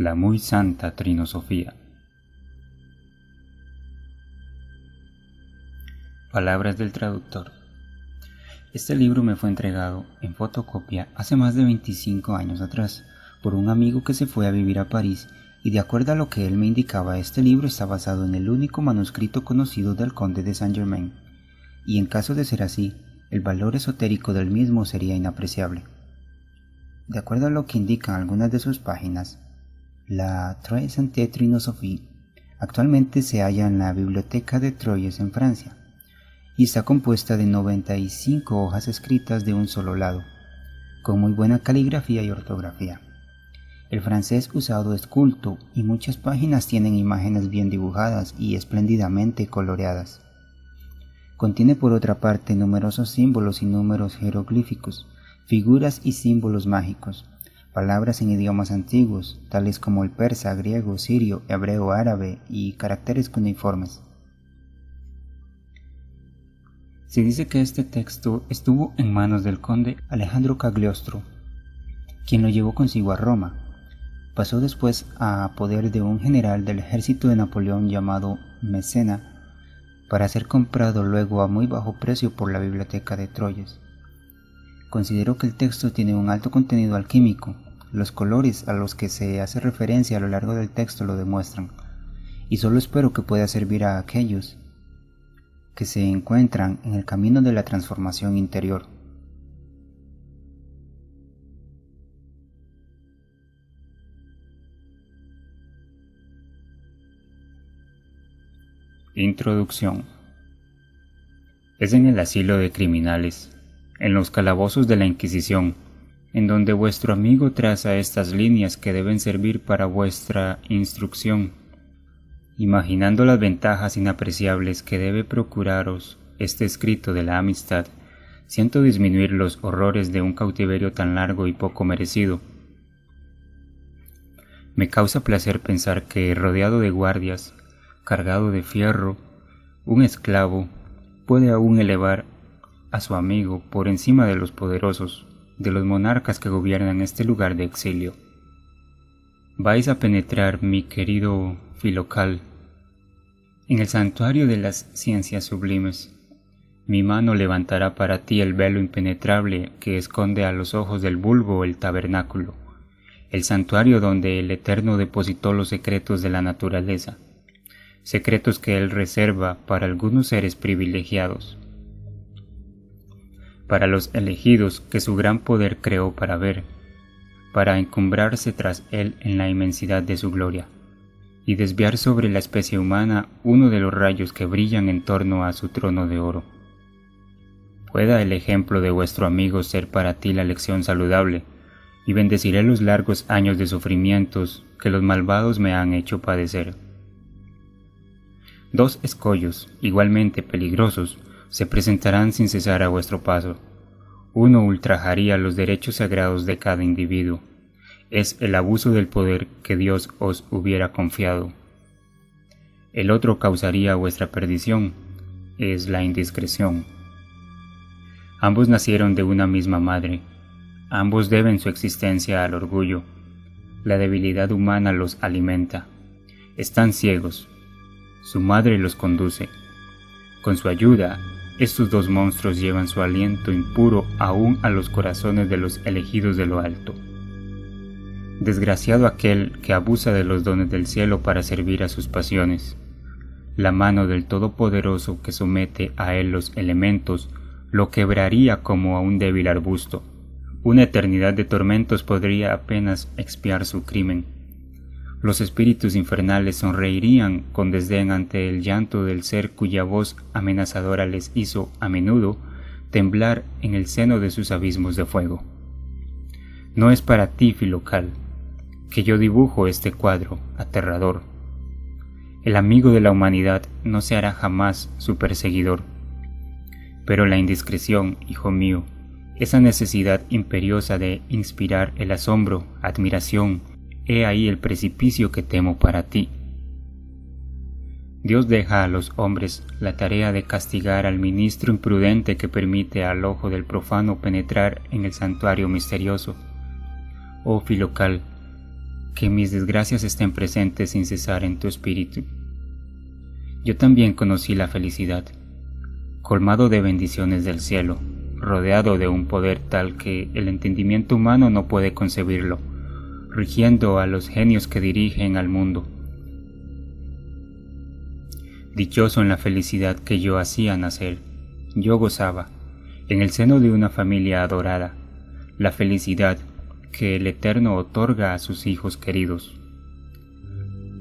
La muy santa Trinosofía. Palabras del traductor. Este libro me fue entregado en fotocopia hace más de 25 años atrás por un amigo que se fue a vivir a París, y de acuerdo a lo que él me indicaba, este libro está basado en el único manuscrito conocido del conde de Saint-Germain, y en caso de ser así, el valor esotérico del mismo sería inapreciable. De acuerdo a lo que indican algunas de sus páginas, la Très Sainte Trinosophie actualmente se halla en la Biblioteca de Troyes en Francia, y está compuesta de 95 hojas escritas de un solo lado, con muy buena caligrafía y ortografía. El francés usado es culto y muchas páginas tienen imágenes bien dibujadas y espléndidamente coloreadas. Contiene por otra parte numerosos símbolos y números jeroglíficos, figuras y símbolos mágicos, palabras en idiomas antiguos, tales como el persa, griego, sirio, hebreo, árabe y caracteres cuneiformes. Se dice que este texto estuvo en manos del conde Alejandro Cagliostro, quien lo llevó consigo a Roma. Pasó después a poder de un general del ejército de Napoleón llamado Mecena, para ser comprado luego a muy bajo precio por la biblioteca de Troyes. Considero que el texto tiene un alto contenido alquímico. Los colores a los que se hace referencia a lo largo del texto lo demuestran, y solo espero que pueda servir a aquellos que se encuentran en el camino de la transformación interior. Introducción. Es en el asilo de criminales, en los calabozos de la Inquisición, en donde vuestro amigo traza estas líneas que deben servir para vuestra instrucción, imaginando las ventajas inapreciables que debe procuraros este escrito de la amistad. Siento disminuir los horrores de un cautiverio tan largo y poco merecido. Me causa placer pensar que, rodeado de guardias, cargado de fierro, un esclavo puede aún elevar a su amigo por encima de los poderosos, de los monarcas que gobiernan este lugar de exilio. Vais a penetrar, mi querido Filocal, en el santuario de las ciencias sublimes. Mi mano levantará para ti el velo impenetrable que esconde a los ojos del vulgo el tabernáculo, el santuario donde el Eterno depositó los secretos de la naturaleza, secretos que Él reserva para algunos seres privilegiados, para los elegidos que su gran poder creó para ver, para encumbrarse tras Él en la inmensidad de su gloria, y desviar sobre la especie humana uno de los rayos que brillan en torno a su trono de oro. Pueda el ejemplo de vuestro amigo ser para ti la lección saludable, y bendeciré los largos años de sufrimientos que los malvados me han hecho padecer. 2 escollos, igualmente peligrosos, se presentarán sin cesar a vuestro paso. Uno ultrajaría los derechos sagrados de cada individuo. Es el abuso del poder que Dios os hubiera confiado. El otro causaría vuestra perdición. Es la indiscreción. Ambos nacieron de una misma madre. Ambos deben su existencia al orgullo. La debilidad humana los alimenta. Están ciegos. Su madre los conduce. Con su ayuda, estos 2 monstruos llevan su aliento impuro aún a los corazones de los elegidos de lo alto. Desgraciado aquel que abusa de los dones del cielo para servir a sus pasiones. La mano del Todopoderoso que somete a él los elementos lo quebraría como a un débil arbusto. Una eternidad de tormentos podría apenas expiar su crimen. Los espíritus infernales sonreirían con desdén ante el llanto del ser cuya voz amenazadora les hizo, a menudo, temblar en el seno de sus abismos de fuego. No es para ti, Filocal, que yo dibujo este cuadro aterrador. El amigo de la humanidad no se hará jamás su perseguidor. Pero la indiscreción, hijo mío, esa necesidad imperiosa de inspirar el asombro, admiración, he ahí el precipicio que temo para ti. Dios deja a los hombres la tarea de castigar al ministro imprudente que permite al ojo del profano penetrar en el santuario misterioso. Oh Filocal, que mis desgracias estén presentes sin cesar en tu espíritu. Yo también conocí la felicidad, colmado de bendiciones del cielo, rodeado de un poder tal que el entendimiento humano no puede concebirlo, rigiendo a los genios que dirigen al mundo. Dichoso en la felicidad que yo hacía nacer, yo gozaba, en el seno de una familia adorada, la felicidad que el Eterno otorga a sus hijos queridos.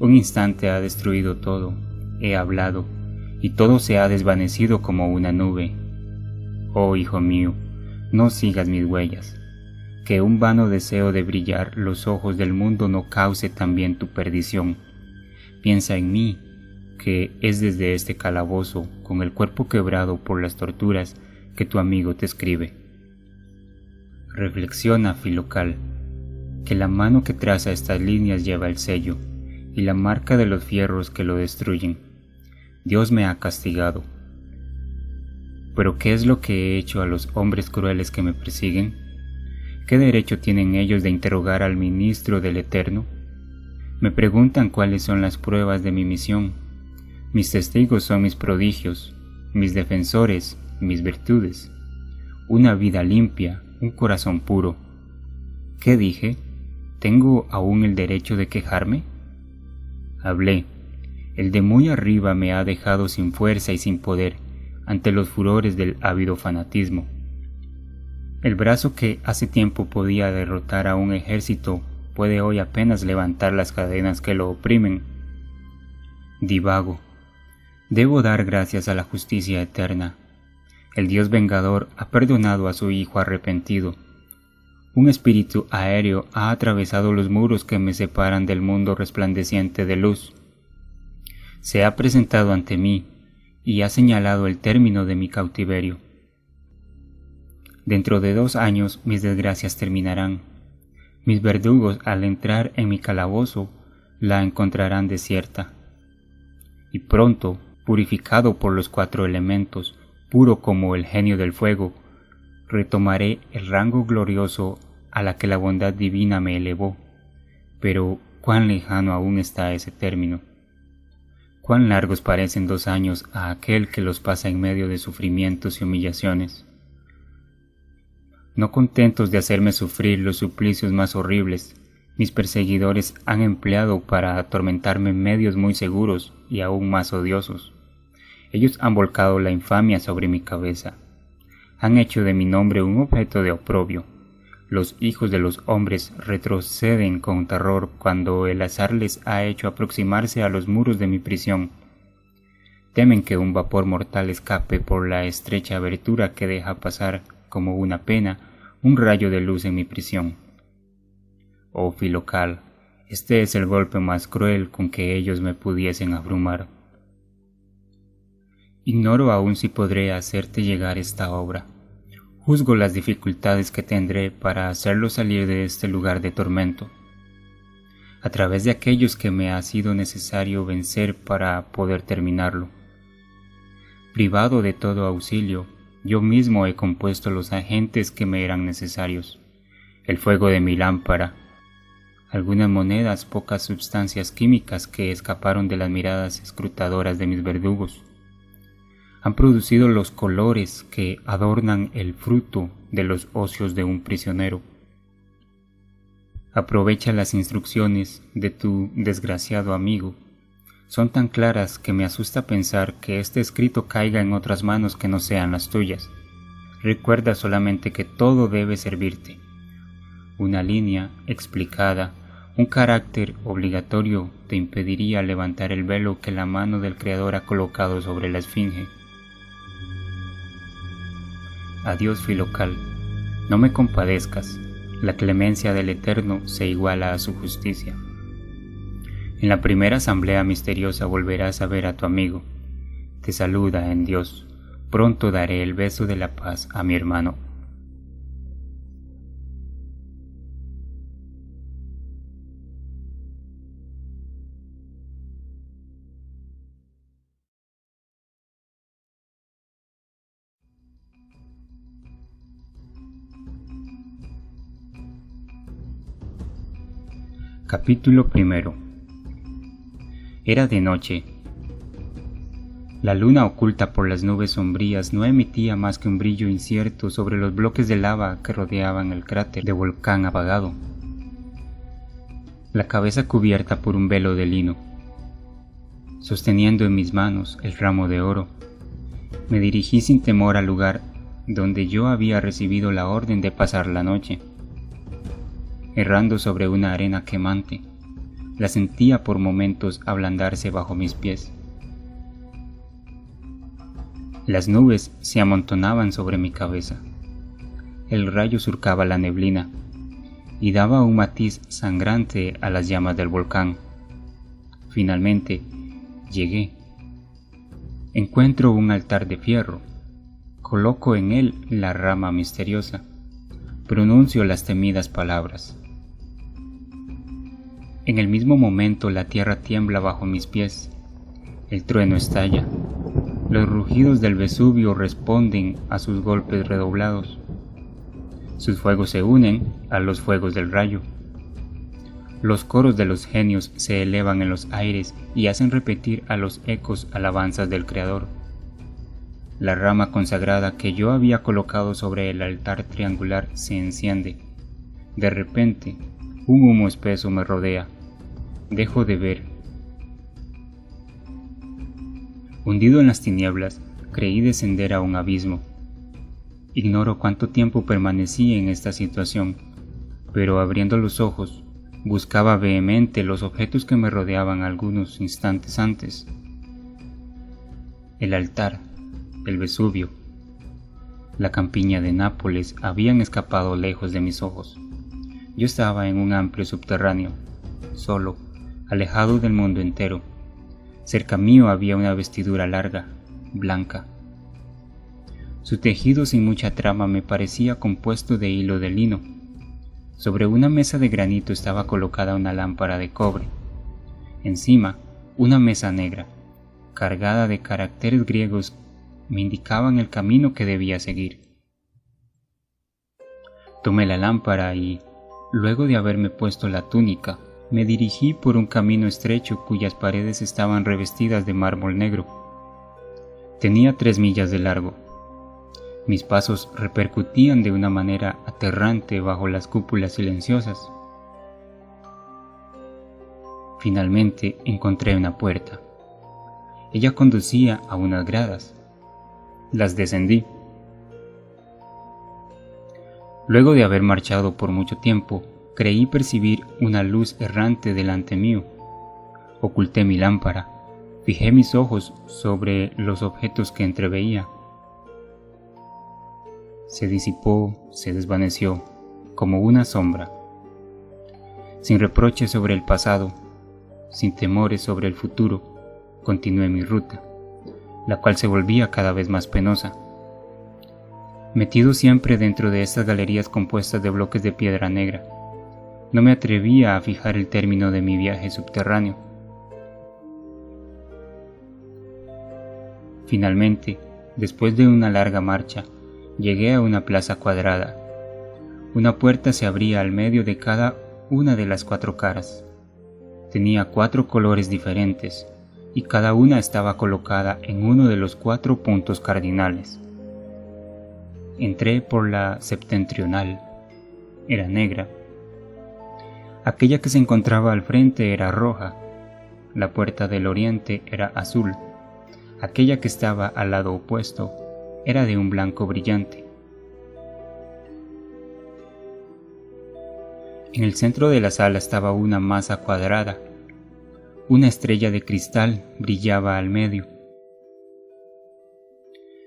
Un instante ha destruido todo, he hablado, y todo se ha desvanecido como una nube. Oh hijo mío, no sigas mis huellas, que un vano deseo de brillar los ojos del mundo no cause también tu perdición. Piensa en mí, que es desde este calabozo, con el cuerpo quebrado por las torturas, que tu amigo te escribe. Reflexiona, Filocal, que la mano que traza estas líneas lleva el sello, y la marca de los fierros que lo destruyen. Dios me ha castigado. Pero ¿qué es lo que he hecho a los hombres crueles que me persiguen? ¿Qué derecho tienen ellos de interrogar al ministro del Eterno? Me preguntan cuáles son las pruebas de mi misión. Mis testigos son mis prodigios, mis defensores, mis virtudes. Una vida limpia, un corazón puro. ¿Qué dije? ¿Tengo aún el derecho de quejarme? Hablé. El de muy arriba me ha dejado sin fuerza y sin poder ante los furores del ávido fanatismo. El brazo que hace tiempo podía derrotar a un ejército puede hoy apenas levantar las cadenas que lo oprimen. Divago. Debo dar gracias a la justicia eterna. El Dios vengador ha perdonado a su hijo arrepentido. Un espíritu aéreo ha atravesado los muros que me separan del mundo resplandeciente de luz. Se ha presentado ante mí y ha señalado el término de mi cautiverio. Dentro de 2 años mis desgracias terminarán. Mis verdugos al entrar en mi calabozo la encontrarán desierta. Y pronto, purificado por los 4 elementos, puro como el genio del fuego, retomaré el rango glorioso a la que la bondad divina me elevó. Pero cuán lejano aún está ese término. Cuán largos parecen 2 años a aquel que los pasa en medio de sufrimientos y humillaciones. No contentos de hacerme sufrir los suplicios más horribles, mis perseguidores han empleado para atormentarme medios muy seguros y aún más odiosos. Ellos han volcado la infamia sobre mi cabeza. Han hecho de mi nombre un objeto de oprobio. Los hijos de los hombres retroceden con terror cuando el azar les ha hecho aproximarse a los muros de mi prisión. Temen que un vapor mortal escape por la estrecha abertura que deja pasar, como una pena, un rayo de luz en mi prisión. Oh Filocal, este es el golpe más cruel con que ellos me pudiesen abrumar. Ignoro aún si podré hacerte llegar esta obra. Juzgo las dificultades que tendré para hacerlo salir de este lugar de tormento, a través de aquellos que me ha sido necesario vencer para poder terminarlo. Privado de todo auxilio, yo mismo he compuesto los agentes que me eran necesarios, el fuego de mi lámpara, algunas monedas, pocas sustancias químicas que escaparon de las miradas escrutadoras de mis verdugos. Han producido los colores que adornan el fruto de los ocios de un prisionero. Aprovecha las instrucciones de tu desgraciado amigo. Son tan claras que me asusta pensar que este escrito caiga en otras manos que no sean las tuyas. Recuerda solamente que todo debe servirte. Una línea explicada, un carácter obligatorio te impediría levantar el velo que la mano del Creador ha colocado sobre la esfinge. Adiós, Filocal, no me compadezcas, la clemencia del Eterno se iguala a su justicia. En la primera asamblea misteriosa volverás a ver a tu amigo. Te saluda en Dios, pronto daré el beso de la paz a mi hermano. Capítulo primero. Era de noche. La luna, oculta por las nubes sombrías, no emitía más que un brillo incierto sobre los bloques de lava que rodeaban el cráter de volcán apagado. La cabeza cubierta por un velo de lino. Sosteniendo en mis manos el ramo de oro, me dirigí sin temor al lugar donde yo había recibido la orden de pasar la noche. Errando sobre una arena quemante, la sentía por momentos ablandarse bajo mis pies. Las nubes se amontonaban sobre mi cabeza. El rayo surcaba la neblina y daba un matiz sangrante a las llamas del volcán. Finalmente, llegué. Encuentro un altar de fierro. Coloco en él la rama misteriosa. Pronuncio las temidas palabras. En el mismo momento la tierra tiembla bajo mis pies. El trueno estalla. Los rugidos del Vesubio responden a sus golpes redoblados. Sus fuegos se unen a los fuegos del rayo. Los coros de los genios se elevan en los aires y hacen repetir a los ecos alabanzas del Creador. La rama consagrada que yo había colocado sobre el altar triangular se enciende. De repente, un humo espeso me rodea. Dejo de ver. Hundido en las tinieblas, creí descender a un abismo. Ignoro cuánto tiempo permanecí en esta situación, pero abriendo los ojos, buscaba vehemente los objetos que me rodeaban algunos instantes antes. El altar, el Vesubio, la campiña de Nápoles habían escapado lejos de mis ojos. Yo estaba en un amplio subterráneo, solo, alejado del mundo entero. Cerca mío había una vestidura larga, blanca. Su tejido sin mucha trama me parecía compuesto de hilo de lino. Sobre una mesa de granito estaba colocada una lámpara de cobre. Encima, una mesa negra, cargada de caracteres griegos, me indicaban el camino que debía seguir. Tomé la lámpara y, luego de haberme puesto la túnica, me dirigí por un camino estrecho cuyas paredes estaban revestidas de mármol negro. Tenía 3 millas de largo. Mis pasos repercutían de una manera aterrante bajo las cúpulas silenciosas. Finalmente encontré una puerta. Ella conducía a unas gradas. Las descendí. Luego de haber marchado por mucho tiempo, creí percibir una luz errante delante mío. Oculté mi lámpara, fijé mis ojos sobre los objetos que entreveía. Se disipó, se desvaneció, como una sombra. Sin reproches sobre el pasado, sin temores sobre el futuro, continué mi ruta, la cual se volvía cada vez más penosa. Metido siempre dentro de estas galerías compuestas de bloques de piedra negra, no me atrevía a fijar el término de mi viaje subterráneo. Finalmente, después de una larga marcha, llegué a una plaza cuadrada. Una puerta se abría al medio de cada una de las 4 caras. Tenía 4 colores diferentes, y cada una estaba colocada en uno de los 4 puntos cardinales. Entré por la septentrional. Era negra. Aquella que se encontraba al frente era roja. La puerta del oriente era azul. Aquella que estaba al lado opuesto era de un blanco brillante. En el centro de la sala estaba una masa cuadrada. Una estrella de cristal brillaba al medio.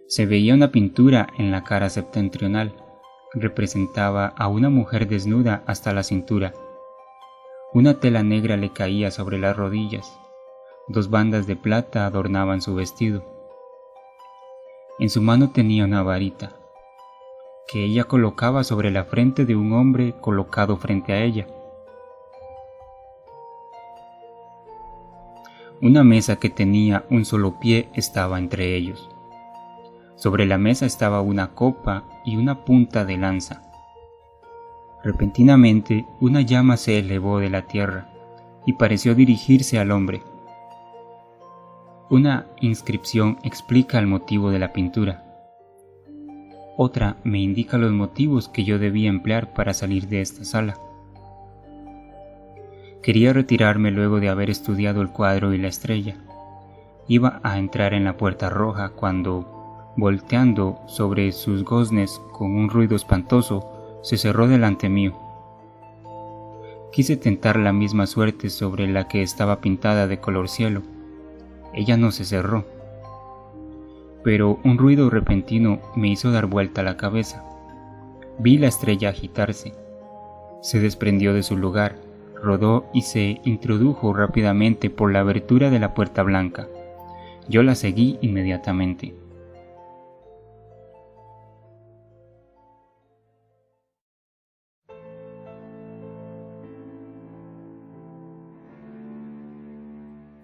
Se veía una pintura en la cara septentrional. Representaba a una mujer desnuda hasta la cintura. Una tela negra le caía sobre las rodillas. 2 bandas de plata adornaban su vestido. En su mano tenía una varita, que ella colocaba sobre la frente de un hombre colocado frente a ella. Una mesa que tenía un solo pie estaba entre ellos. Sobre la mesa estaba una copa y una punta de lanza. Repentinamente una llama se elevó de la tierra. y pareció dirigirse al hombre. Una inscripción explica el motivo de la pintura. Otra me indica los motivos que yo debía emplear para salir de esta sala. Quería retirarme luego de haber estudiado el cuadro y la estrella. Iba a entrar en la puerta roja cuando, volteando sobre sus goznes con un ruido espantoso, se cerró delante mío. Quise tentar la misma suerte sobre la que estaba pintada de color cielo. Ella no se cerró, pero un ruido repentino me hizo dar vuelta la cabeza. Vi la estrella agitarse. Se desprendió de su lugar, rodó y se introdujo rápidamente por la abertura de la puerta blanca. Yo la seguí inmediatamente.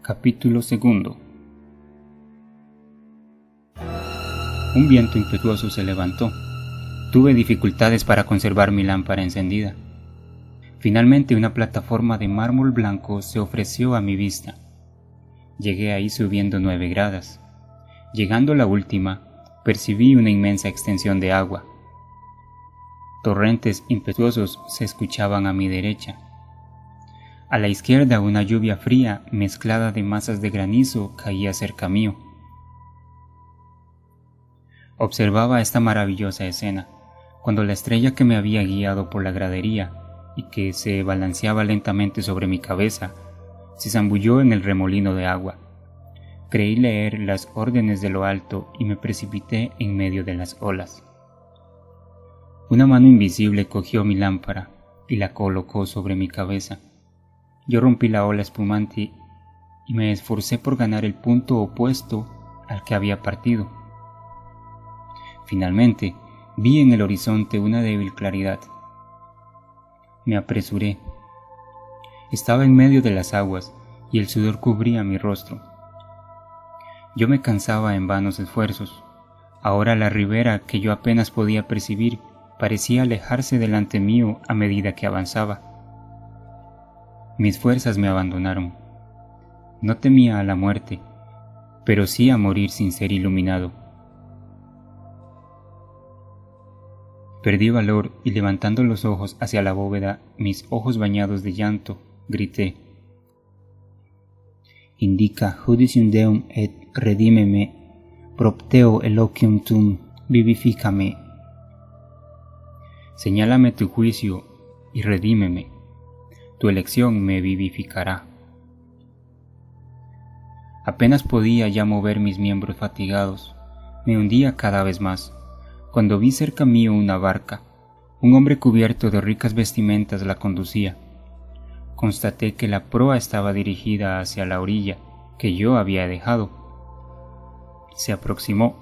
Capítulo 2. Un viento impetuoso se levantó. Tuve dificultades para conservar mi lámpara encendida. Finalmente una plataforma de mármol blanco se ofreció a mi vista. Llegué ahí subiendo 9 gradas. Llegando a la última, percibí una inmensa extensión de agua. Torrentes impetuosos se escuchaban a mi derecha. A la izquierda una lluvia fría mezclada de masas de granizo caía cerca mío. Observaba esta maravillosa escena, cuando la estrella que me había guiado por la gradería y que se balanceaba lentamente sobre mi cabeza, se zambulló en el remolino de agua. Creí leer las órdenes de lo alto y me precipité en medio de las olas. Una mano invisible cogió mi lámpara y la colocó sobre mi cabeza. Yo rompí la ola espumante y me esforcé por ganar el punto opuesto al que había partido. Finalmente, vi en el horizonte una débil claridad. Me apresuré. Estaba en medio de las aguas y el sudor cubría mi rostro. Yo me cansaba en vanos esfuerzos. Ahora la ribera que yo apenas podía percibir parecía alejarse delante mío a medida que avanzaba. Mis fuerzas me abandonaron. No temía a la muerte, pero sí a morir sin ser iluminado. Perdí valor y levantando los ojos hacia la bóveda, mis ojos bañados de llanto, grité: Indica judicium Deum et redimeme, propteo eloquium tum, vivificame. Señálame tu juicio y redímeme. Tu elección me vivificará. Apenas podía ya mover mis miembros fatigados. Me hundía cada vez más, cuando vi cerca mío una barca. Un hombre cubierto de ricas vestimentas la conducía. Constaté que la proa estaba dirigida hacia la orilla que yo había dejado. Se aproximó.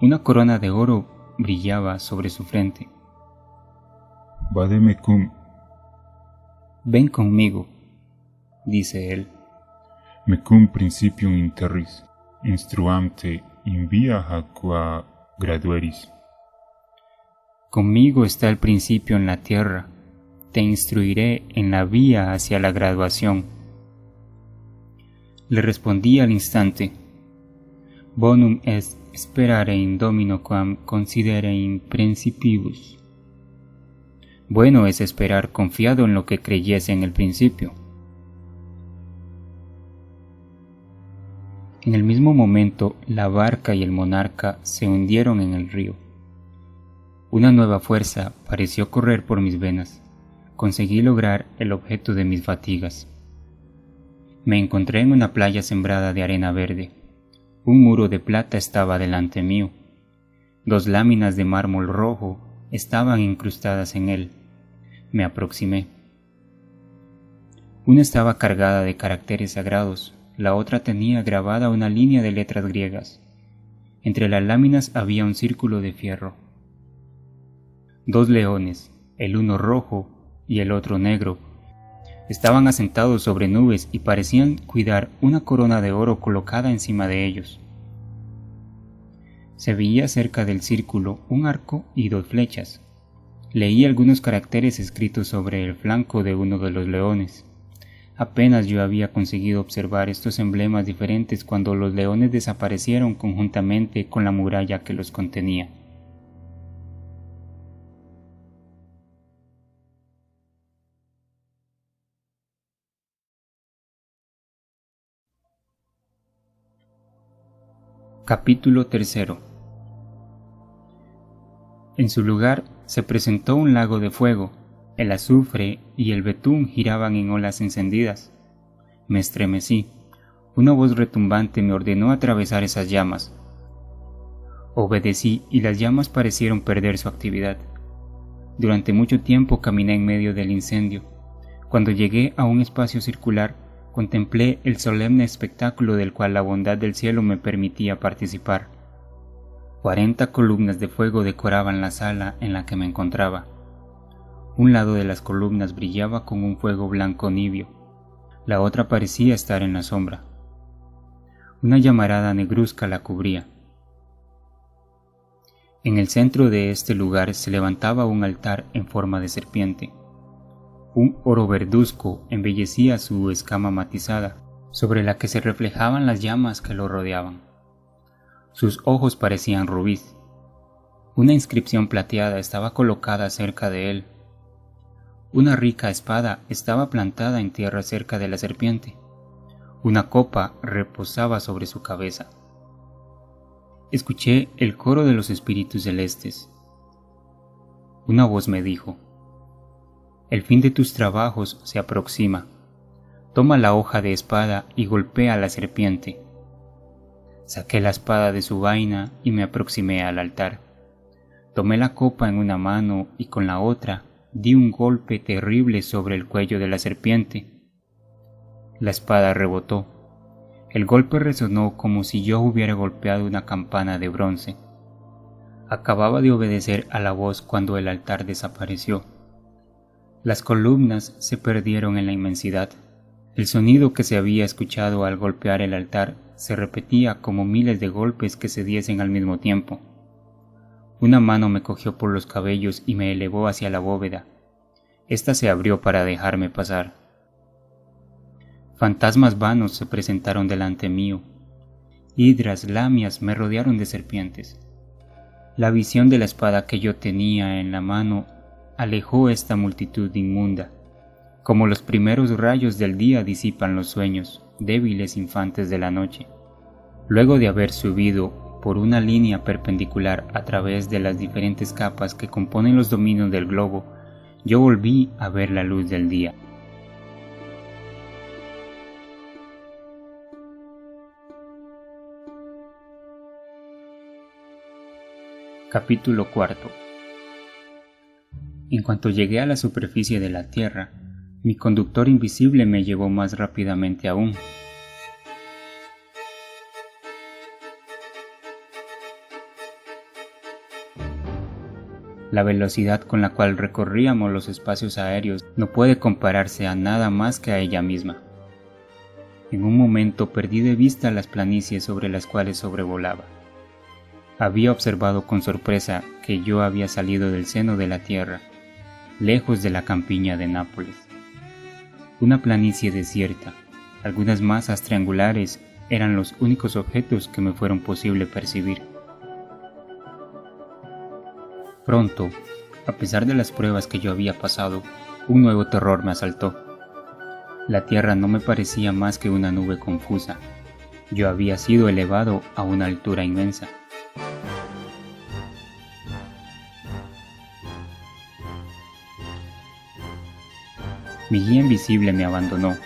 Una corona de oro brillaba sobre su frente. Vademe cum. Ven conmigo, dice él. Mecum principium in terris, instruamte in via aqua gradueris. Conmigo está el principio en la tierra, te instruiré en la vía hacia la graduación. Le respondí al instante: Bonum est sperare in Domino quam considere in principiibus. Bueno es esperar confiado en lo que creyese en el principio. En el mismo momento, la barca y el monarca se hundieron en el río. Una nueva fuerza pareció correr por mis venas. Conseguí lograr el objeto de mis fatigas. Me encontré en una playa sembrada de arena verde. Un muro de plata estaba delante mío. 2 láminas de mármol rojo estaban incrustadas en él. Me aproximé. Una estaba cargada de caracteres sagrados, la otra tenía grabada una línea de letras griegas. Entre las láminas había un círculo de fierro. 2 leones, el uno rojo y el otro negro, estaban asentados sobre nubes y parecían cuidar una corona de oro colocada encima de ellos. Se veía cerca del círculo un arco y 2 flechas. Leí algunos caracteres escritos sobre el flanco de uno de los leones. Apenas yo había conseguido observar estos emblemas diferentes cuando los leones desaparecieron conjuntamente con la muralla que los contenía. Capítulo 3. En su lugar se presentó un lago de fuego. El azufre y el betún giraban en olas encendidas. Me estremecí. Una voz retumbante me ordenó atravesar esas llamas. Obedecí y las llamas parecieron perder su actividad. Durante mucho tiempo caminé en medio del incendio. Cuando llegué a un espacio circular, contemplé el solemne espectáculo del cual la bondad del cielo me permitía participar. 40 columnas de fuego decoraban la sala en la que me encontraba. Un lado de las columnas brillaba con un fuego blanco nibio, la otra parecía estar en la sombra. Una llamarada negruzca la cubría. En el centro de este lugar se levantaba un altar en forma de serpiente. Un oro verduzco embellecía su escama matizada, sobre la que se reflejaban las llamas que lo rodeaban. Sus ojos parecían rubíes. Una inscripción plateada estaba colocada cerca de él. Una rica espada estaba plantada en tierra cerca de la serpiente. Una copa reposaba sobre su cabeza. Escuché el coro de los espíritus celestes. Una voz me dijo: el fin de tus trabajos se aproxima. Toma la hoja de espada y golpea a la serpiente. Saqué la espada de su vaina y me aproximé al altar. Tomé la copa en una mano y con la otra di un golpe terrible sobre el cuello de la serpiente. La espada rebotó. El golpe resonó como si yo hubiera golpeado una campana de bronce. Acababa de obedecer a la voz cuando el altar desapareció. Las columnas se perdieron en la inmensidad. El sonido que se había escuchado al golpear el altar se repetía como miles de golpes que se diesen al mismo tiempo. Una mano me cogió por los cabellos y me elevó hacia la bóveda. Esta se abrió para dejarme pasar. Fantasmas vanos se presentaron delante mío. Hidras lamias me rodearon de serpientes. La visión de la espada que yo tenía en la mano alejó esta multitud inmunda, como los primeros rayos del día disipan los sueños, débiles infantes de la noche. Luego de haber subido por una línea perpendicular a través de las diferentes capas que componen los dominios del globo, yo volví a ver la luz del día. Capítulo 4. En cuanto llegué a la superficie de la Tierra, mi conductor invisible me llevó más rápidamente aún. La velocidad con la cual recorríamos los espacios aéreos no puede compararse a nada más que a ella misma. En un momento perdí de vista las planicies sobre las cuales sobrevolaba. Había observado con sorpresa que yo había salido del seno de la tierra, lejos de la campiña de Nápoles. Una planicie desierta, algunas masas triangulares eran los únicos objetos que me fueron posible percibir. Pronto, a pesar de las pruebas que yo había pasado, un nuevo terror me asaltó. La tierra no me parecía más que una nube confusa. Yo había sido elevado a una altura inmensa. Mi guía invisible me abandonó.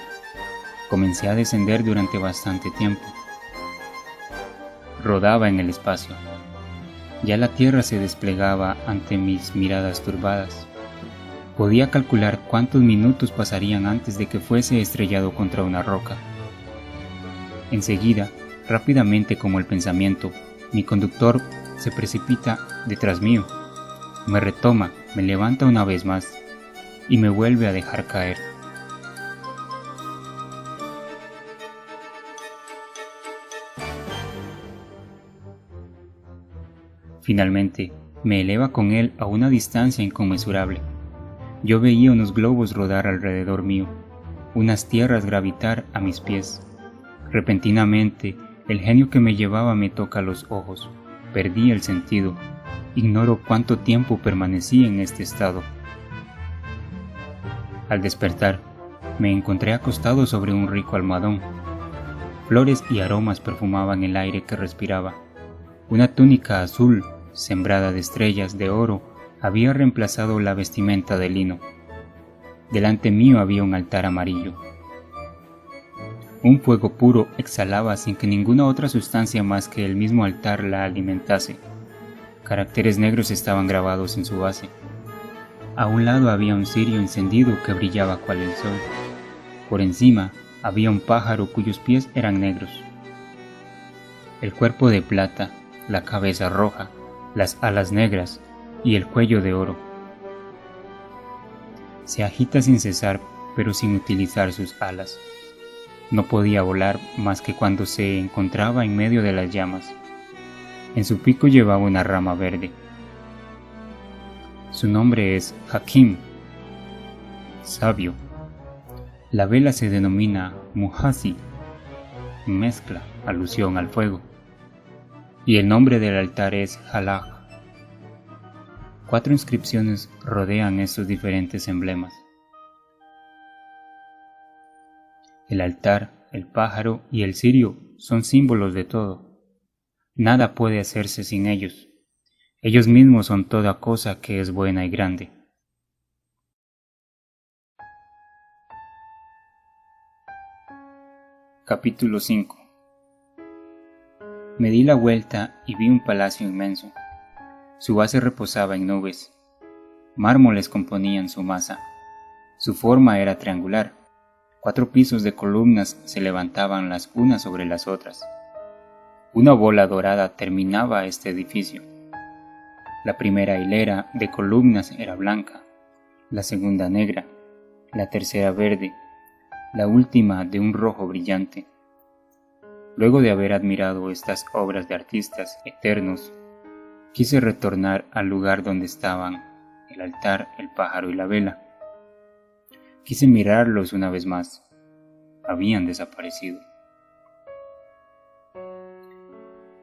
Comencé a descender durante bastante tiempo. Rodaba en el espacio. Ya la tierra se desplegaba ante mis miradas turbadas. Podía calcular cuántos minutos pasarían antes de que fuese estrellado contra una roca. Enseguida, rápidamente como el pensamiento, mi conductor se precipita detrás mío. Me retoma, me levanta una vez más y me vuelve a dejar caer. Finalmente, me eleva con él a una distancia inconmensurable. Yo veía unos globos rodar alrededor mío. unas tierras gravitar a mis pies. Repentinamente, el genio que me llevaba me toca los ojos. Perdí el sentido. Ignoro cuánto tiempo permanecí en este estado. Al despertar, me encontré acostado sobre un rico almohadón. Flores y aromas perfumaban el aire que respiraba. Una túnica azul, sembrada de estrellas de oro, había reemplazado la vestimenta de lino. Delante mío había un altar amarillo. Un fuego puro exhalaba sin que ninguna otra sustancia más que el mismo altar la alimentase. Caracteres negros estaban grabados en su base. A un lado había un cirio encendido que brillaba cual el sol. Por encima había un pájaro cuyos pies eran negros. El cuerpo de plata, la cabeza roja, las alas negras y el cuello de oro. Se agita sin cesar, pero sin utilizar sus alas. No podía volar más que cuando se encontraba en medio de las llamas. En su pico llevaba una rama verde. Su nombre es Hakim, sabio. La vela se denomina Muhasi, mezcla, alusión al fuego. Y el nombre del altar es Halaj. 4 inscripciones rodean estos diferentes emblemas. El altar, el pájaro y el cirio son símbolos de todo. Nada puede hacerse sin ellos. Ellos mismos son toda cosa que es buena y grande. Capítulo 5. Me di la vuelta y vi un palacio inmenso. Su base reposaba en nubes. Mármoles componían su masa. Su forma era triangular. 4 pisos de columnas se levantaban las unas sobre las otras. Una bola dorada terminaba este edificio. La primera hilera de columnas era blanca, la segunda negra, la tercera verde, la última de un rojo brillante. Luego de haber admirado estas obras de artistas eternos, quise retornar al lugar donde estaban el altar, el pájaro y la vela. Quise mirarlos una vez más. Habían desaparecido.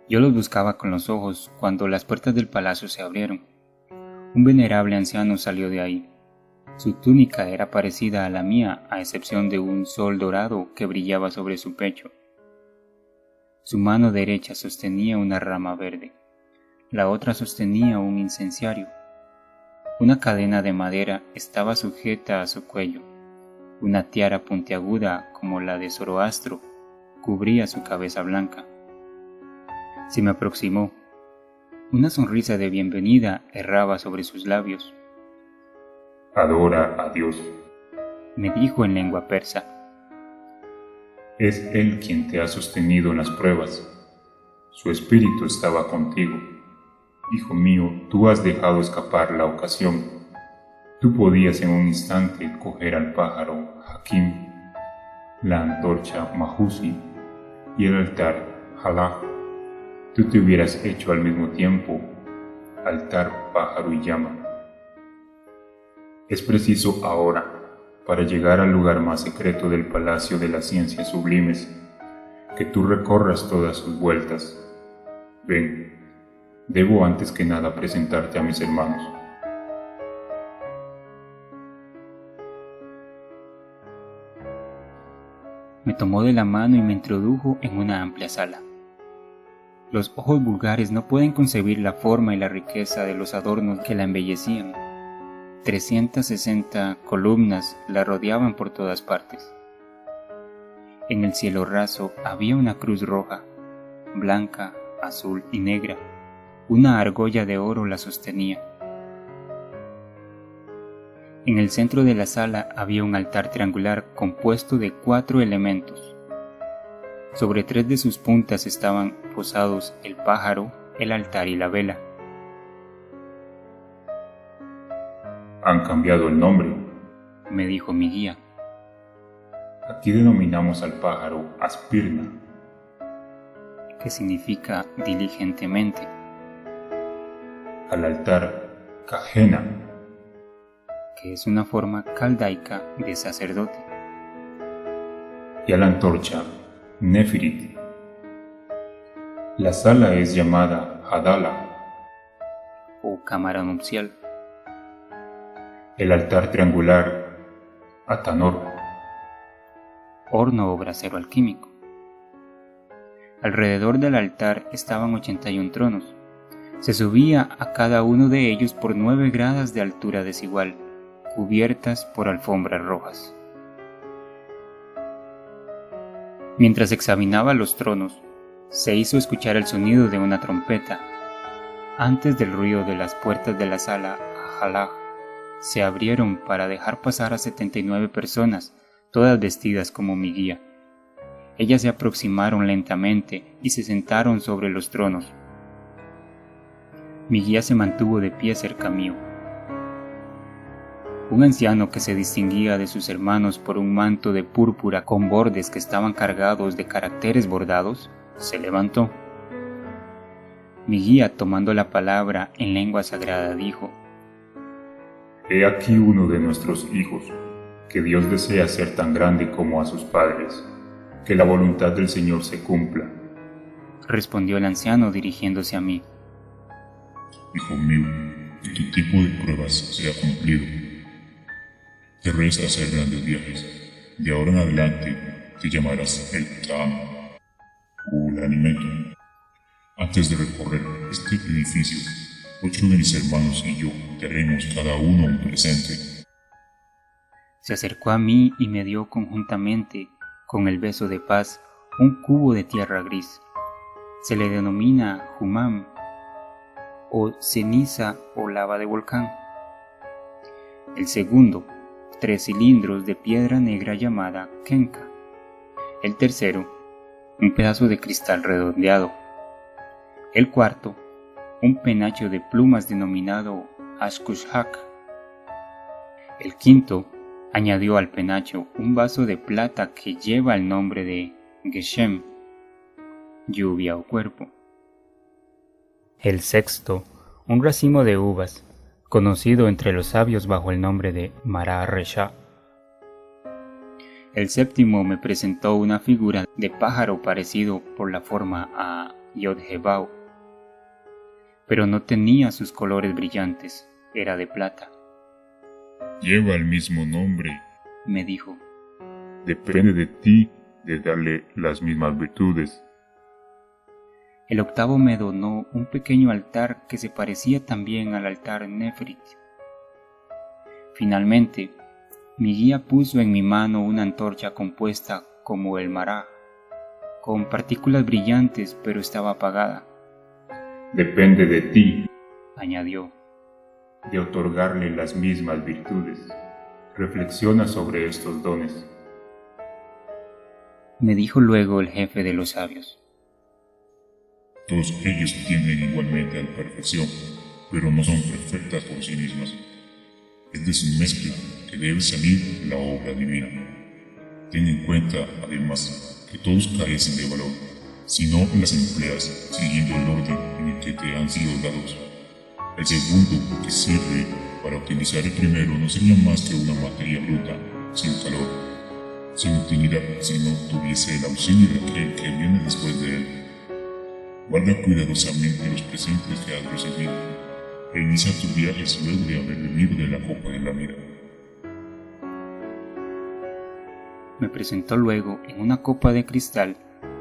Yo los buscaba con los ojos cuando las puertas del palacio se abrieron. Un venerable anciano salió de ahí. Su túnica era parecida a la mía, a excepción de un sol dorado que brillaba sobre su pecho. Su mano derecha sostenía una rama verde. La otra sostenía un incenciario. Una cadena de madera estaba sujeta a su cuello. Una tiara puntiaguda como la de Zoroastro cubría su cabeza blanca. Se me aproximó. Una sonrisa de bienvenida erraba sobre sus labios. Adora a Dios, Me dijo en lengua persa. es Él quien te ha sostenido en las pruebas. Su espíritu estaba contigo. Hijo mío, tú has dejado escapar la ocasión. Tú podías en un instante coger al pájaro Hakim, la antorcha Mahusi y el altar Halaj. Tú te hubieras hecho al mismo tiempo altar, pájaro y llama. Es preciso ahora, para llegar al lugar más secreto del Palacio de las Ciencias Sublimes, que tú recorras todas sus vueltas. Ven, debo antes que nada presentarte a mis hermanos. Me tomó de la mano y me introdujo en una amplia sala. Los ojos vulgares no pueden concebir la forma y la riqueza de los adornos que la embellecían. 360 columnas la rodeaban por todas partes. En el cielo raso había una cruz roja, blanca, azul y negra. Una argolla de oro la sostenía. En el centro de la sala había un altar triangular compuesto de 4 elementos. Sobre 3 de sus puntas estaban posados el pájaro, el altar y la vela. Han cambiado el nombre. Me dijo mi guía. Aquí denominamos al pájaro Aspirna, que significa diligentemente. Al altar Kahena, que es una forma caldaica de sacerdote. y a la antorcha Nefirit. La sala es llamada Hadala, o cámara nupcial. el altar triangular Atanor, horno o brasero alquímico. Alrededor del altar estaban 81 tronos. Se subía a cada uno de ellos por 9 gradas de altura desigual, cubiertas por alfombras rojas. Mientras examinaba los tronos, se hizo escuchar el sonido de una trompeta. Antes del ruido de las puertas de la sala Ajalaj se abrieron para dejar pasar a 79 personas, todas vestidas como mi guía. Ellas se aproximaron lentamente y se sentaron sobre los tronos. Mi guía se mantuvo de pie cerca mío. Un anciano que se distinguía de sus hermanos por un manto de púrpura con bordes que estaban cargados de caracteres bordados, se levantó. Mi guía, tomando la palabra en lengua sagrada, dijo: He aquí uno de nuestros hijos, que Dios desea ser tan grande como a sus padres, que la voluntad del Señor se cumpla. Respondió el anciano dirigiéndose a mí. Hijo mío, que tu tipo de pruebas sea cumplido. Te resta hacer grandes viajes. De ahora en adelante te llamarás el Tam, o el alimento. Antes de recorrer este edificio, 8 de mis hermanos y yo te haremos cada uno un presente. Se acercó a mí y me dio conjuntamente, con el beso de paz, un cubo de tierra gris. Se le denomina Humam, o ceniza o lava de volcán. El segundo, 3 cilindros de piedra negra llamada Kenka. El tercero, un pedazo de cristal redondeado. El cuarto, un penacho de plumas denominado Ashkushak. El quinto, añadió al penacho un vaso de plata que lleva el nombre de Geshem, lluvia o cuerpo. El sexto, un racimo de uvas, conocido entre los sabios bajo el nombre de Mara Resha. El séptimo me presentó una figura de pájaro parecido por la forma a Yod-Hebau, pero no tenía sus colores brillantes, era de plata. Lleva el mismo nombre, me dijo. Depende de ti de darle las mismas virtudes. El octavo me donó un pequeño altar que se parecía también al altar Nefrit. Finalmente, mi guía puso en mi mano una antorcha compuesta como el mará, con partículas brillantes, pero estaba apagada. Depende de ti, añadió, de otorgarle las mismas virtudes. Reflexiona sobre estos dones. Me dijo luego el jefe de los sabios. Todos ellos tienden igualmente a la perfección, pero no son perfectas por sí mismas. Es de su mezcla que debe salir la obra divina. Ten en cuenta, además, que todos carecen de valor, si no las empleas siguiendo el orden en el que te han sido dados. El segundo, que sirve para utilizar el primero, no sería más que una materia bruta, sin calor, sin utilidad, si no tuviese el auxilio de aquel que viene después de él. Guarda cuidadosamente los presentes que has recibido e inicia tus viajes luego de haber bebido de la copa de la mira. Me presentó luego en una copa de cristal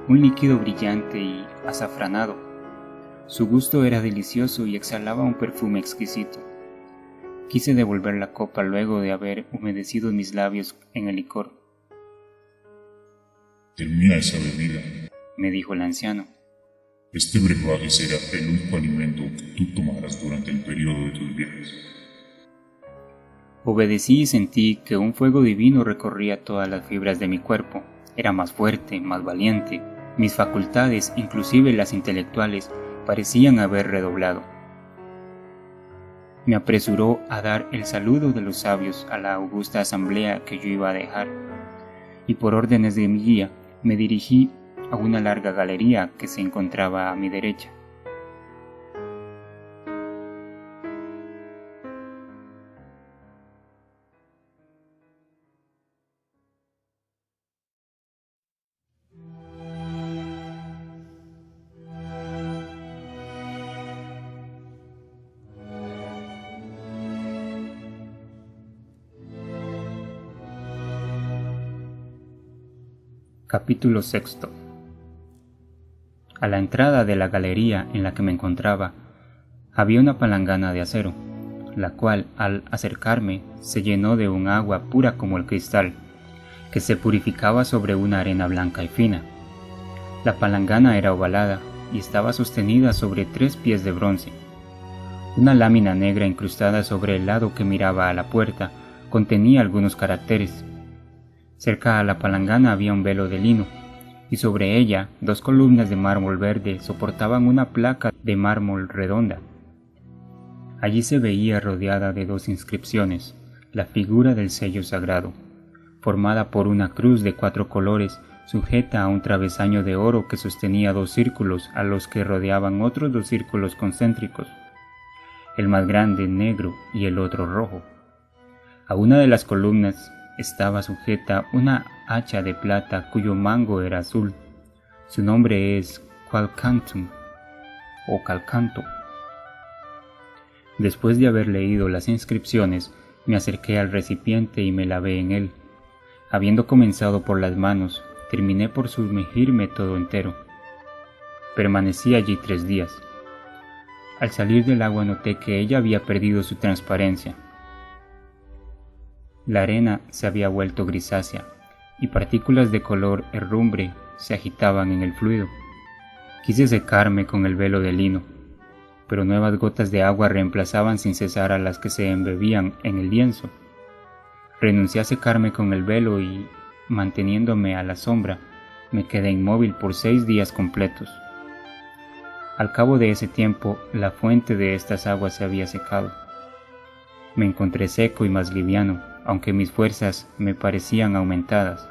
un líquido brillante y azafranado. Su gusto era delicioso y exhalaba un perfume exquisito. Quise devolver la copa luego de haber humedecido mis labios en el licor. Termina esa bebida, me dijo el anciano. Este brebaje será el único alimento que tú tomarás durante el periodo de tus viajes. Obedecí y sentí que un fuego divino recorría todas las fibras de mi cuerpo. Era más fuerte, más valiente. Mis facultades, inclusive las intelectuales, parecían haber redoblado. Me apresuró a dar el saludo de los sabios a la augusta asamblea que yo iba a dejar, y por órdenes de mi guía me dirigí a una larga galería que se encontraba a mi derecha. Capítulo sexto. A la entrada de la galería en la que me encontraba, había una palangana de acero, la cual, al acercarme, se llenó de un agua pura como el cristal, que se purificaba sobre una arena blanca y fina. La palangana era ovalada y estaba sostenida sobre 3 pies de bronce. Una lámina negra incrustada sobre el lado que miraba a la puerta contenía algunos caracteres. Cerca a la palangana había un velo de lino, y sobre ella 2 columnas de mármol verde soportaban una placa de mármol redonda. Allí se veía rodeada de 2 inscripciones, la figura del sello sagrado, formada por una cruz de 4 colores sujeta a un travesaño de oro que sostenía 2 círculos a los que rodeaban otros 2 círculos concéntricos, el más grande negro y el otro rojo. A una de las columnas estaba sujeta una hacha de plata cuyo mango era azul. Su nombre es Qualcantum o Calcanto. Después de haber leído las inscripciones, me acerqué al recipiente y me lavé en él. Habiendo comenzado por las manos, terminé por sumergirme todo entero. Permanecí allí 3 días. Al salir del agua noté que ella había perdido su transparencia. La arena se había vuelto grisácea y partículas de color herrumbre se agitaban en el fluido. Quise secarme con el velo de lino, pero nuevas gotas de agua reemplazaban sin cesar a las que se embebían en el lienzo. Renuncié a secarme con el velo y, manteniéndome a la sombra, me quedé inmóvil por 6 días completos. Al cabo de ese tiempo, la fuente de estas aguas se había secado. Me encontré seco y más liviano, aunque mis fuerzas me parecían aumentadas.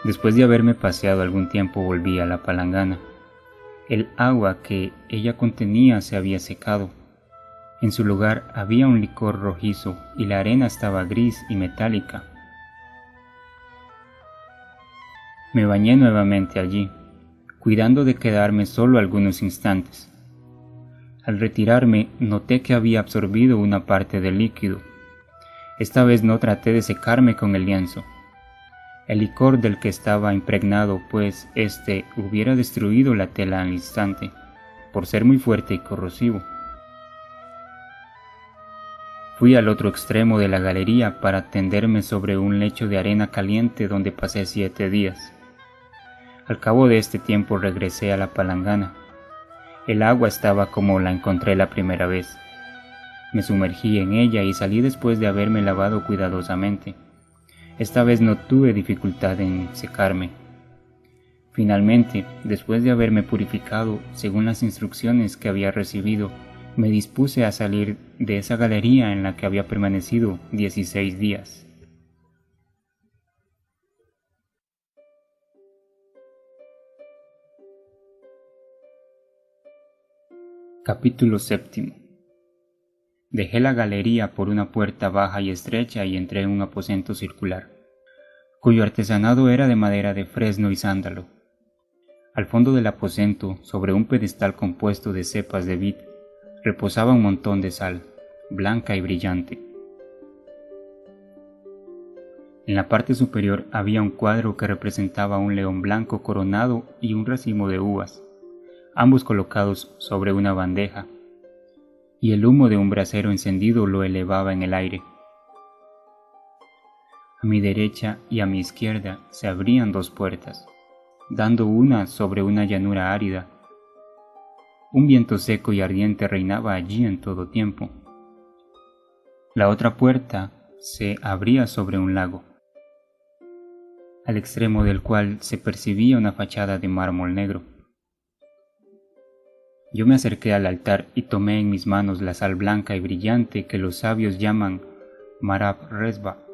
Después de haberme paseado algún tiempo volví a la palangana. El agua que ella contenía se había secado. En su lugar había un licor rojizo y la arena estaba gris y metálica. Me bañé nuevamente allí, cuidando de quedarme solo algunos instantes. Al retirarme noté que había absorbido una parte del líquido. Esta vez no traté de secarme con el lienzo. El licor del que estaba impregnado, pues éste hubiera destruido la tela al instante, por ser muy fuerte y corrosivo. Fui al otro extremo de la galería para tenderme sobre un lecho de arena caliente donde pasé 7 días. Al cabo de este tiempo regresé a la palangana. El agua estaba como la encontré la primera vez. Me sumergí en ella y salí después de haberme lavado cuidadosamente. Esta vez no tuve dificultad en secarme. Finalmente, después de haberme purificado según las instrucciones que había recibido, me dispuse a salir de esa galería en la que había permanecido 16 días. Capítulo séptimo. Dejé la galería por una puerta baja y estrecha y entré en un aposento circular, cuyo artesanado era de madera de fresno y sándalo. Al fondo del aposento, sobre un pedestal compuesto de cepas de vid, reposaba un montón de sal, blanca y brillante. En la parte superior había un cuadro que representaba un león blanco coronado y un racimo de uvas, ambos colocados sobre una bandeja, y el humo de un brasero encendido lo elevaba en el aire. A mi derecha y a mi izquierda se abrían 2 puertas, dando una sobre una llanura árida. Un viento seco y ardiente reinaba allí en todo tiempo. La otra puerta se abría sobre un lago, al extremo del cual se percibía una fachada de mármol negro. Yo me acerqué al altar y tomé en mis manos la sal blanca y brillante que los sabios llaman Marab Resba,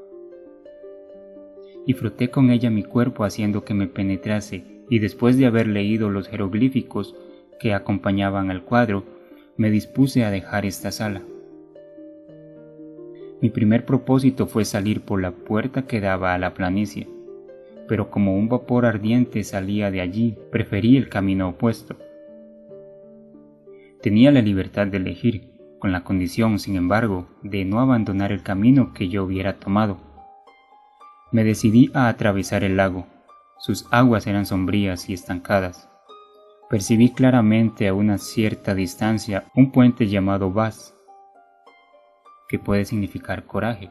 y froté con ella mi cuerpo haciendo que me penetrase, y después de haber leído los jeroglíficos que acompañaban al cuadro, me dispuse a dejar esta sala. Mi primer propósito fue salir por la puerta que daba a la planicie, pero como un vapor ardiente salía de allí, preferí el camino opuesto. Tenía la libertad de elegir, con la condición, sin embargo, de no abandonar el camino que yo hubiera tomado. Me decidí a atravesar el lago. Sus aguas eran sombrías y estancadas. Percibí claramente a una cierta distancia un puente llamado Vaz, que puede significar coraje,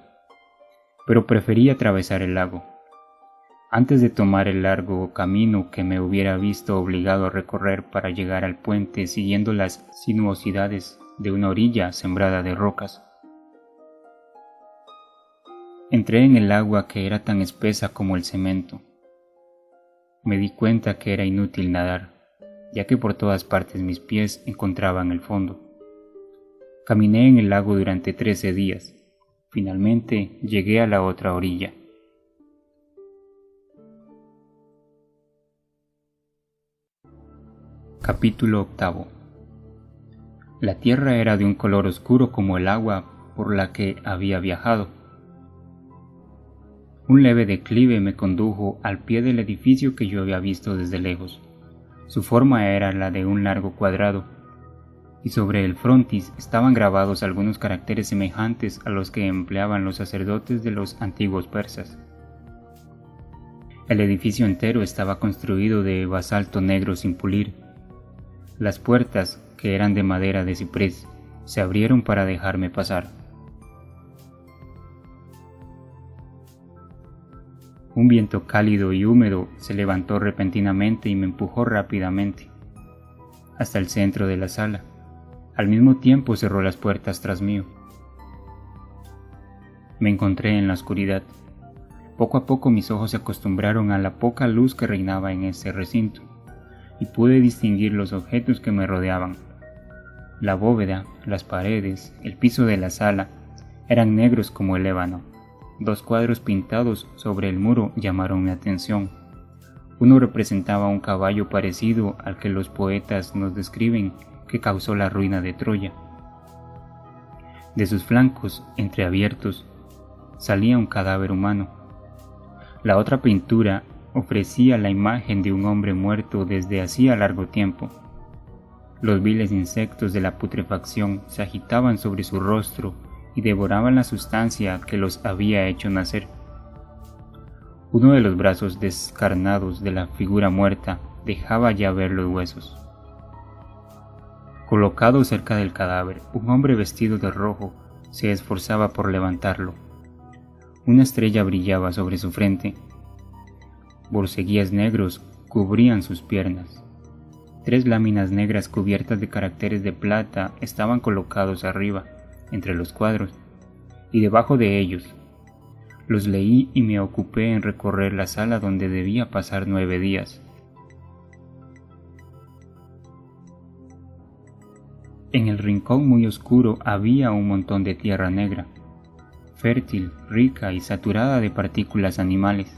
pero preferí atravesar el lago. Antes de tomar el largo camino que me hubiera visto obligado a recorrer para llegar al puente siguiendo las sinuosidades de una orilla sembrada de rocas. Entré en el agua que era tan espesa como el cemento. Me di cuenta que era inútil nadar, ya que por todas partes mis pies encontraban el fondo. Caminé en el lago durante 13 días. Finalmente llegué a la otra orilla. Capítulo 8. La tierra era de un color oscuro como el agua por la que había viajado. Un leve declive me condujo al pie del edificio que yo había visto desde lejos. Su forma era la de un largo cuadrado, y sobre el frontis estaban grabados algunos caracteres semejantes a los que empleaban los sacerdotes de los antiguos persas. El edificio entero estaba construido de basalto negro sin pulir. Las puertas, que eran de madera de ciprés, se abrieron para dejarme pasar. Un viento cálido y húmedo se levantó repentinamente y me empujó rápidamente hasta el centro de la sala. Al mismo tiempo cerró las puertas tras mí. Me encontré en la oscuridad. Poco a poco mis ojos se acostumbraron a la poca luz que reinaba en ese recinto, y pude distinguir los objetos que me rodeaban. La bóveda, las paredes, el piso de la sala eran negros como el ébano. 2 cuadros pintados sobre el muro llamaron mi atención. Uno representaba un caballo parecido al que los poetas nos describen que causó la ruina de Troya. De sus flancos, entreabiertos, salía un cadáver humano. La otra pintura ofrecía la imagen de un hombre muerto desde hacía largo tiempo. Los viles insectos de la putrefacción se agitaban sobre su rostro y devoraban la sustancia que los había hecho nacer. Uno de los brazos descarnados de la figura muerta dejaba ya ver los huesos. Colocado cerca del cadáver, un hombre vestido de rojo se esforzaba por levantarlo. Una estrella brillaba sobre su frente. Borceguíes negros cubrían sus piernas. 3 láminas negras cubiertas de caracteres de plata estaban colocados arriba, entre los cuadros, y debajo de ellos. Los leí y me ocupé en recorrer la sala donde debía pasar 9 días. En el rincón muy oscuro había un montón de tierra negra, fértil, rica y saturada de partículas animales.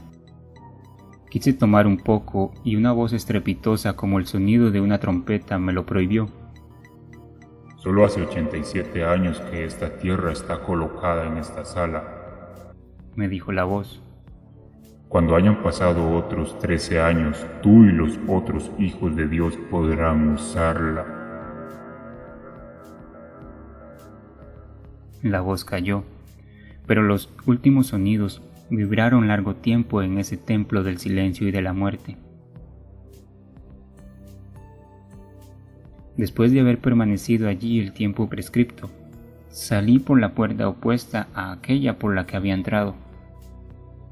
Quise tomar un poco y una voz estrepitosa como el sonido de una trompeta me lo prohibió. Solo hace 87 años que esta tierra está colocada en esta sala, me dijo la voz. Cuando hayan pasado otros 13 años, tú y los otros hijos de Dios podrán usarla. La voz cayó, pero los últimos sonidos vibraron largo tiempo en ese templo del silencio y de la muerte. Después de haber permanecido allí el tiempo prescripto, salí por la puerta opuesta a aquella por la que había entrado.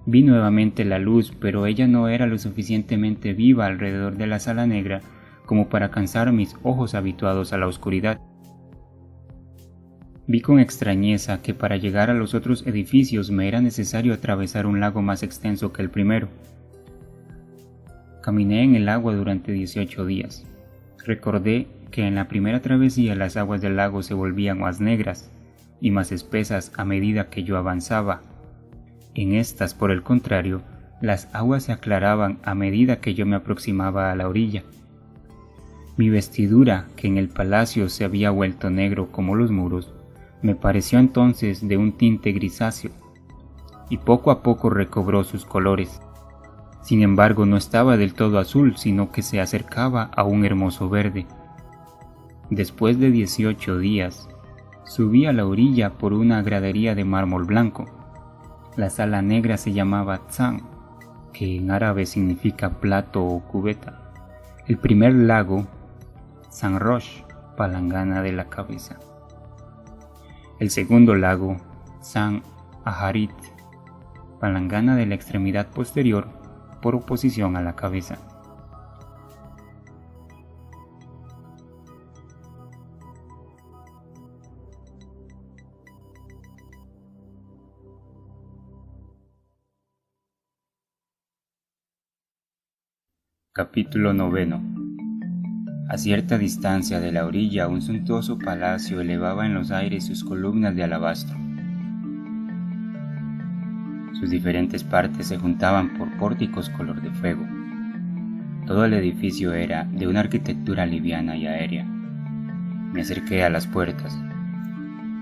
Vi nuevamente la luz, pero ella no era lo suficientemente viva alrededor de la sala negra como para cansar mis ojos habituados a la oscuridad. Vi con extrañeza que para llegar a los otros edificios me era necesario atravesar un lago más extenso que el primero. Caminé en el agua durante 18 días. Recordé que en la primera travesía las aguas del lago se volvían más negras y más espesas a medida que yo avanzaba. En estas, por el contrario, las aguas se aclaraban a medida que yo me aproximaba a la orilla. Mi vestidura, que en el palacio se había vuelto negro como los muros, me pareció entonces de un tinte grisáceo, y poco a poco recobró sus colores. Sin embargo, no estaba del todo azul, sino que se acercaba a un hermoso verde. Después de 18 días, subí a la orilla por una gradería de mármol blanco. La sala negra se llamaba Tzan, que en árabe significa plato o cubeta. El primer lago, San Rosh, palangana de la cabeza. El segundo lago, San Aharit, palangana de la extremidad posterior por oposición a la cabeza. Capítulo 9. A cierta distancia de la orilla, un suntuoso palacio elevaba en los aires sus columnas de alabastro. Sus diferentes partes se juntaban por pórticos color de fuego. Todo el edificio era de una arquitectura liviana y aérea. Me acerqué a las puertas.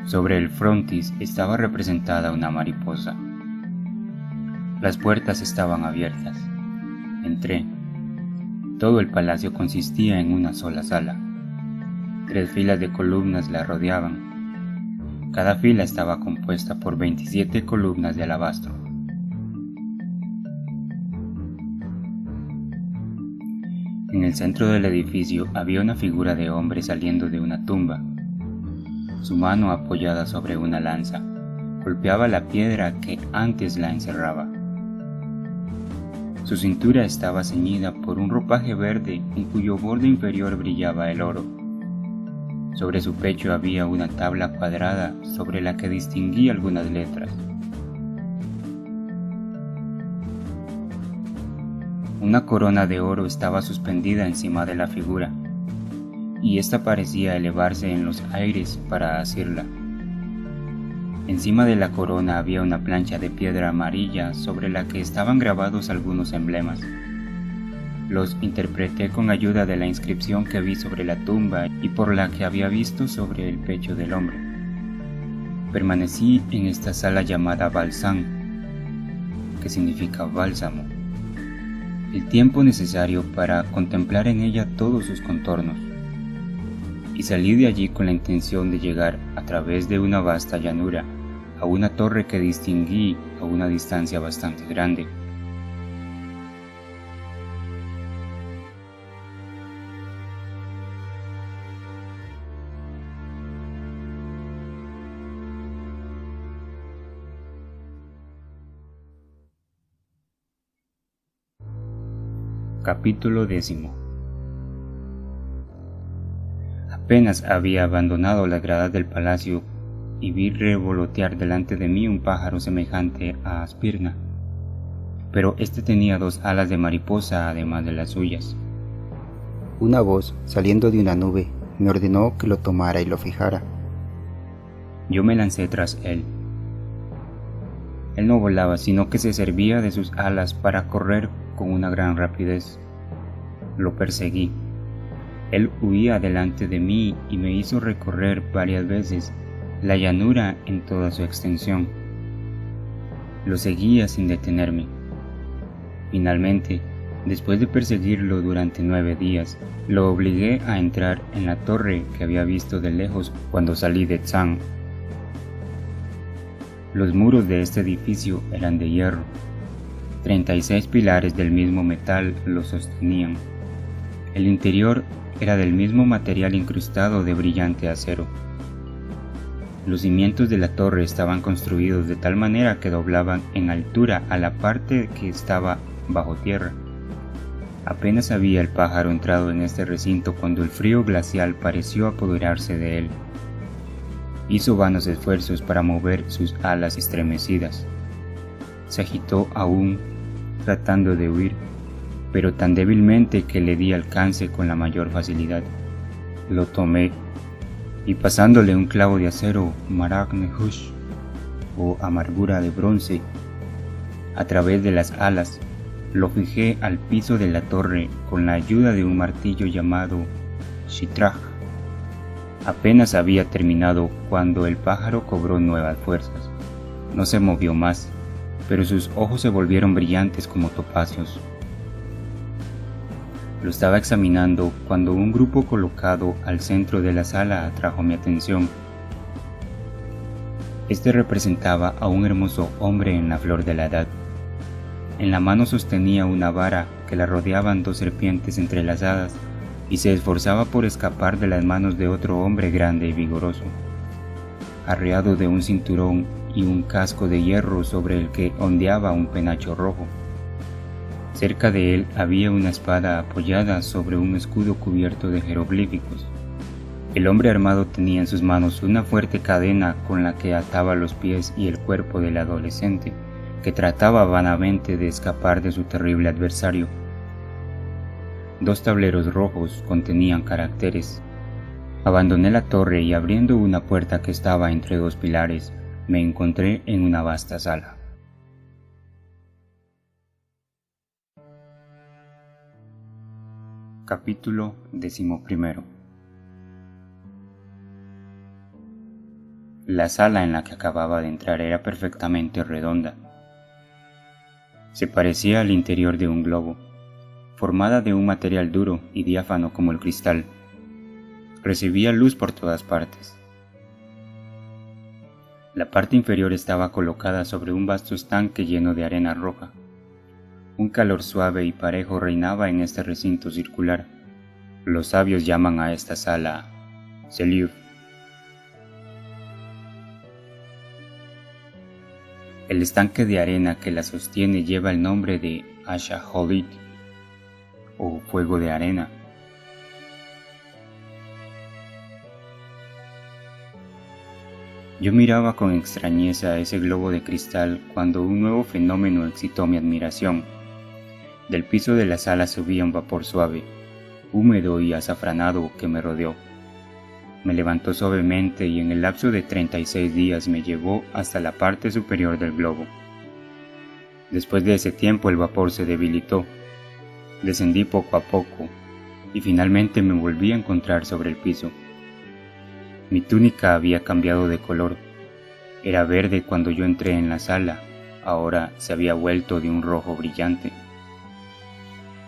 Sobre el frontis estaba representada una mariposa. Las puertas estaban abiertas. Entré. Todo el palacio consistía en una sola sala. 3 filas de columnas la rodeaban. Cada fila estaba compuesta por 27 columnas de alabastro. En el centro del edificio había una figura de hombre saliendo de una tumba. Su mano apoyada sobre una lanza golpeaba la piedra que antes la encerraba. Su cintura estaba ceñida por un ropaje verde en cuyo borde inferior brillaba el oro. Sobre su pecho había una tabla cuadrada sobre la que distinguí algunas letras. Una corona de oro estaba suspendida encima de la figura, y ésta parecía elevarse en los aires para asirla. Encima de la corona había una plancha de piedra amarilla sobre la que estaban grabados algunos emblemas. Los interpreté con ayuda de la inscripción que vi sobre la tumba y por la que había visto sobre el pecho del hombre. Permanecí en esta sala llamada Balsam, que significa bálsamo, el tiempo necesario para contemplar en ella todos sus contornos, y salí de allí con la intención de llegar a través de una vasta llanura a una torre que distinguí a una distancia bastante grande. Capítulo 10. Apenas había abandonado las gradas del palacio y vi revolotear delante de mí un pájaro semejante a Aspirna, pero este tenía 2 alas de mariposa además de las suyas. Una voz, saliendo de una nube, me ordenó que lo tomara y lo fijara. Yo me lancé tras él. Él no volaba, sino que se servía de sus alas para correr con una gran rapidez. Lo perseguí. Él huía delante de mí y me hizo recorrer varias veces la llanura en toda su extensión. Lo seguía sin detenerme. Finalmente, después de perseguirlo durante 9 días, lo obligué a entrar en la torre que había visto de lejos cuando salí de Tzan. Los muros de este edificio eran de hierro. 36 pilares del mismo metal lo sostenían. El interior era del mismo material incrustado de brillante acero. Los cimientos de la torre estaban construidos de tal manera que doblaban en altura a la parte que estaba bajo tierra. Apenas había el pájaro entrado en este recinto cuando el frío glacial pareció apoderarse de él. Hizo vanos esfuerzos para mover sus alas estremecidas. Se agitó aún, tratando de huir, pero tan débilmente que le di alcance con la mayor facilidad. Lo tomé y pasándole un clavo de acero, Maragne Hush, o amargura de bronce, a través de las alas, lo fijé al piso de la torre con la ayuda de un martillo llamado Shitraj. Apenas había terminado cuando el pájaro cobró nuevas fuerzas. No se movió más, pero sus ojos se volvieron brillantes como topacios. Lo estaba examinando cuando un grupo colocado al centro de la sala atrajo mi atención. Este representaba a un hermoso hombre en la flor de la edad. En la mano sostenía una vara que la rodeaban dos serpientes entrelazadas y se esforzaba por escapar de las manos de otro hombre grande y vigoroso, arreado de un cinturón y un casco de hierro sobre el que ondeaba un penacho rojo. Cerca de él había una espada apoyada sobre un escudo cubierto de jeroglíficos. El hombre armado tenía en sus manos una fuerte cadena con la que ataba los pies y el cuerpo del adolescente, que trataba vanamente de escapar de su terrible adversario. Dos tableros rojos contenían caracteres. Abandoné la torre y abriendo una puerta que estaba entre dos pilares, me encontré en una vasta sala. Capítulo 11. La sala en la que acababa de entrar era perfectamente redonda. Se parecía al interior de un globo, formada de un material duro y diáfano como el cristal. Recibía luz por todas partes. La parte inferior estaba colocada sobre un vasto estanque lleno de arena roja. Un calor suave y parejo reinaba en este recinto circular. Los sabios llaman a esta sala Seliuf. El estanque de arena que la sostiene lleva el nombre de Asha Holit, o fuego de arena. Yo miraba con extrañeza ese globo de cristal cuando un nuevo fenómeno excitó mi admiración. Del piso de la sala subía un vapor suave, húmedo y azafranado que me rodeó. Me levantó suavemente y en el lapso de 36 días me llevó hasta la parte superior del globo. Después de ese tiempo el vapor se debilitó. Descendí poco a poco y finalmente me volví a encontrar sobre el piso. Mi túnica había cambiado de color. Era verde cuando yo entré en la sala, ahora se había vuelto de un rojo brillante.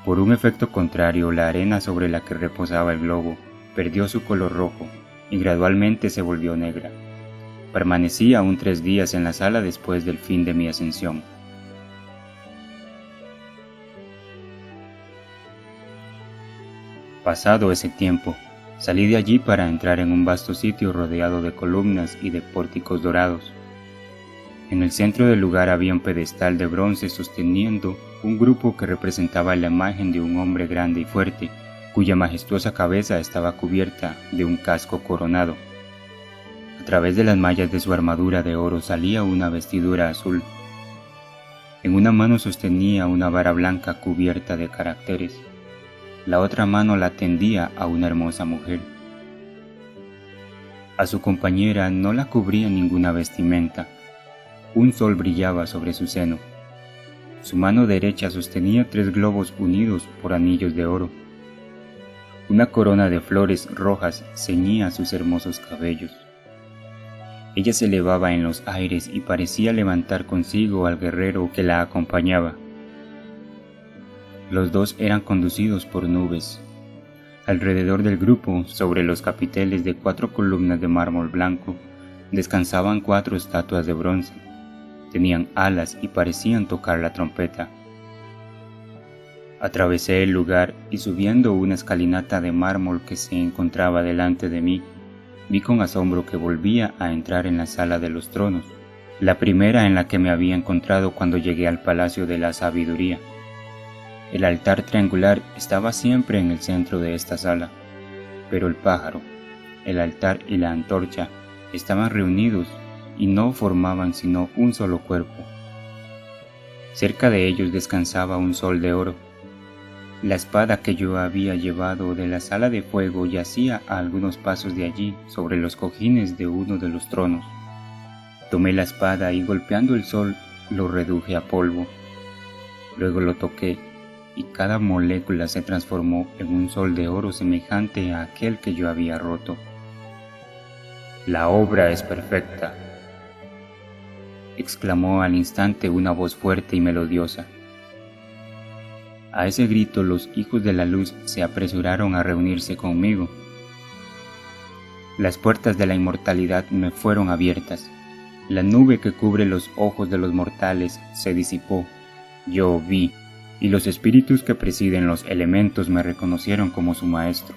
Por un efecto contrario, la arena sobre la que reposaba el globo perdió su color rojo y gradualmente se volvió negra. Permanecí aún 3 días en la sala después del fin de mi ascensión. Pasado ese tiempo, salí de allí para entrar en un vasto sitio rodeado de columnas y de pórticos dorados. En el centro del lugar había un pedestal de bronce sosteniendo un grupo que representaba la imagen de un hombre grande y fuerte, cuya majestuosa cabeza estaba cubierta de un casco coronado. A través de las mallas de su armadura de oro salía una vestidura azul. En una mano sostenía una vara blanca cubierta de caracteres. La otra mano la tendía a una hermosa mujer. A su compañera no la cubría ninguna vestimenta. Un sol brillaba sobre su seno. Su mano derecha sostenía 3 globos unidos por anillos de oro. Una corona de flores rojas ceñía sus hermosos cabellos. Ella se elevaba en los aires y parecía levantar consigo al guerrero que la acompañaba. Los dos eran conducidos por nubes. Alrededor del grupo, sobre los capiteles de 4 columnas de mármol blanco, descansaban 4 estatuas de bronce. Tenían alas y parecían tocar la trompeta. Atravesé el lugar y subiendo una escalinata de mármol que se encontraba delante de mí, vi con asombro que volvía a entrar en la sala de los tronos, la primera en la que me había encontrado cuando llegué al Palacio de la Sabiduría. El altar triangular estaba siempre en el centro de esta sala, pero el pájaro, el altar y la antorcha estaban reunidos y no formaban sino un solo cuerpo. Cerca de ellos descansaba un sol de oro. La espada que yo había llevado de la sala de fuego yacía a algunos pasos de allí sobre los cojines de uno de los tronos. Tomé la espada y golpeando el sol lo reduje a polvo. Luego lo toqué y cada molécula se transformó en un sol de oro semejante a aquel que yo había roto. «La obra es perfecta», exclamó al instante una voz fuerte y melodiosa. A ese grito los hijos de la luz se apresuraron a reunirse conmigo. Las puertas de la inmortalidad me fueron abiertas. La nube que cubre los ojos de los mortales se disipó. Yo vi, y los espíritus que presiden los elementos me reconocieron como su maestro.